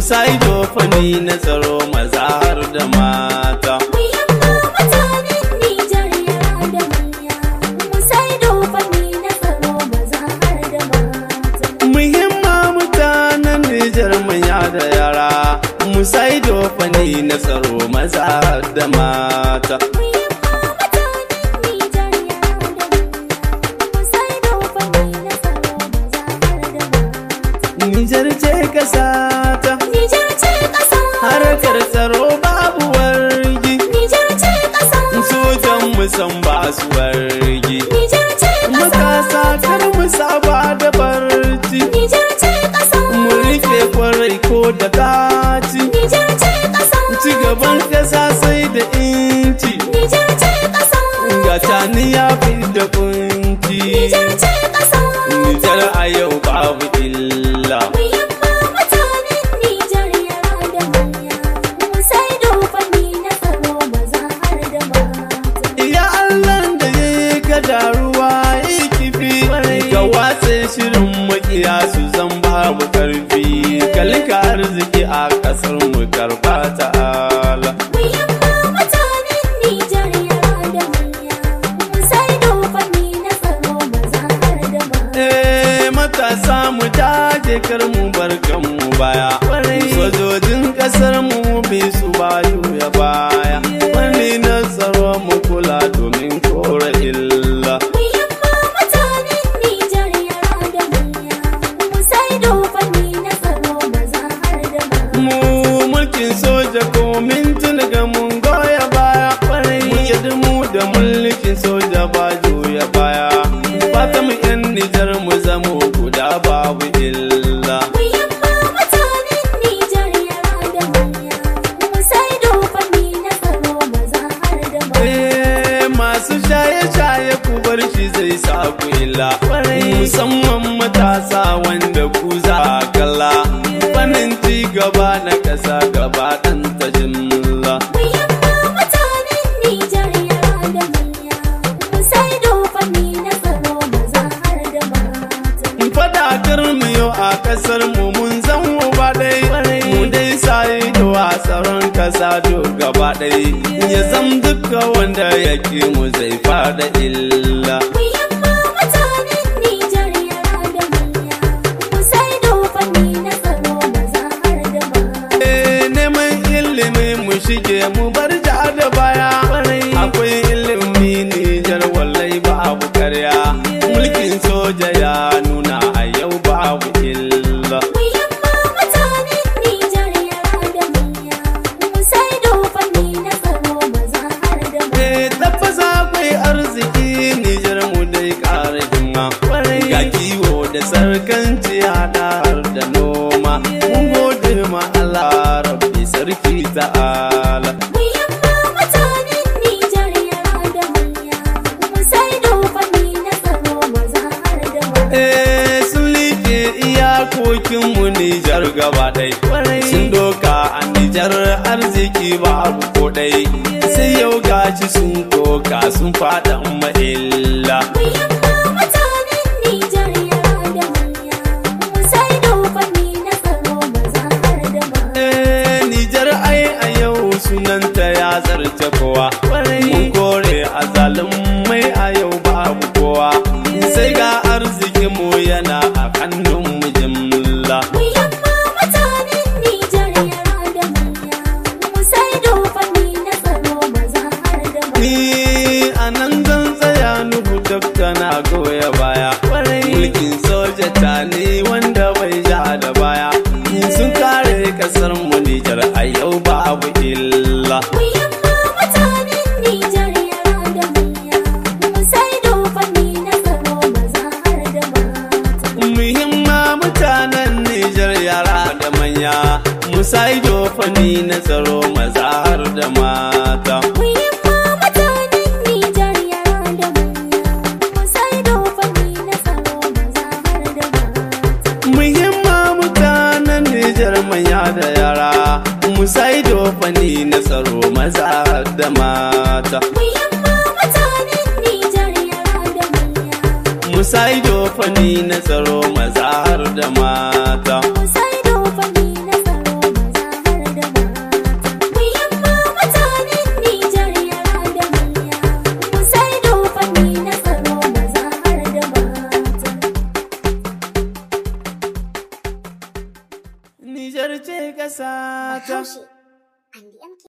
Musaido fanni na tsaro maza har da mata. Muhimman mutanen Nijar yara da manya, Musaido fanni na tsaro maza har da mata. Muhimman mutanen Nijar manya da yara, Musaido fanni na tsaro maza har da mata. Nijar ce ƙasa ta, Nijar ce ƙasa, harkar tsaro babu wargi. Nijar ce ƙasa, Sojan musan ba su wargi. Nijar ce ƙasa, Matasa kar mu saba da barci. Nijar ce ƙasa, Mu rike kwarai ko da kaci. Nijar ce ƙasa, Ci gaban ƙasa sai da inci. Nijar ce ƙasa, Ga tani ya fi da kunci. Nijar ce ƙasa, Nijar a yau babu illa. muhimman mutanen Nijar yara da manya, Musaido fanni na tsaro maza har da mata. Ya Allah da ya yi kada ruwa yi kifi. Ga watsa shirin makiya su zan babu karfi. Kalika arziki a ƙasar mu karba ta'ala. Muhimman mutanen Nijar yara da manya, Musaido fanni na tsaro maza har da mata. Matasa mu daje kar mu bar kanmu baya. Sojojin ƙasar mu bi su bayu ya baya. Wani na tsaro mu kula domin kore illa. Muhimman mutanen Nijar yara da manya, Musaido fanni na tsaro maza har da mata. Mu mulkin soja ko mintuna ga mun goya baya. Mu yadda mu da mulkin soja ba juya baya. Fata mu 'yan Nijar mu zamo guda babu illa. Muhimman mutanen Nijar yara da manya, Musaido fanni na tsaro maza har da mata. Masu shaye-shaye ku bar shi zai sa ku illa. Musamman matasa wanda ku za a kalla. Fannin ci gaba na ƙasa gaba ɗan ta jimla. Muhimman mutanen Nijar yara da manya, Musaido fanni na tsaro maza har da mata. Fadakar mu yau a ƙasar mu mun zan ba ɗai. Mu dai sai da wasaron ƙasa do gaba ɗai. Ya zam duka wanda yake mu zai fada illa. Muhimman mutanen Nijar yara da manya, Musaido fanni na tsaro maza har da mata. Neman ilimi mu shige mu bar ja da baya. Akwai ilimi Nijar wallai babu karya. Mulkin soja ya nuna a yau babu illa. Muhimman mutanen Nijar yara da manya, Musaido fanni na tsaro maza har da mata. Tabbasa akwai arziki Nijar mu dai ƙara himma. Ga kiwo da sarkanci haɗa har da noma. Mun gode ma Allah Rabbi sarki ta'ala. Muhimman mutanen Nijar yara da manya, Musaido fanni na tsaro maza har da mata. Sun liƙe iyakokinmu Nijar gaba ɗai. Sun doka a Nijar arziki babu ko ɗai. Sai yau gashi sun koka sun faɗa illa. Muhimman mutanen Nijar yara da manya, Musaido fanni na tsaro maza har da mata. Nijar ai a yau sunanta ya zarce kowa. Mun kore a mai a yau babu kowa. Sai ga arzikinmu yana a hannun mu jimla. Muhimman mutanen Nijar yara da manya, Musaido fanni na tsaro maza har da mata. Ni a nan zan tsaya nuhu dokta na goya baya. Mulkin soja ta ne wanda bai ja da baya. Sun kare kasar mu Nijar a yau babu illa. Muhimman mutanen Nijar yara da manya, Musaido fanni na tsaro maza har da mata. Muhimma mutanen Nijar yara da manya. Musaido fanni na tsaro maza har da mata. Muhimman mutanen Nijar yara da manya, Musaido fanni na tsaro maza har da mata. Muhimma mutanen Nijar manya da yara. Musaido fanni na tsaro maza har da mata. Muhimman mutanen Nijar yara da manya, Musaido fanni na tsaro maza har da mata. Musaido fanni na tsaro ƙasa ta. Bahaushe and the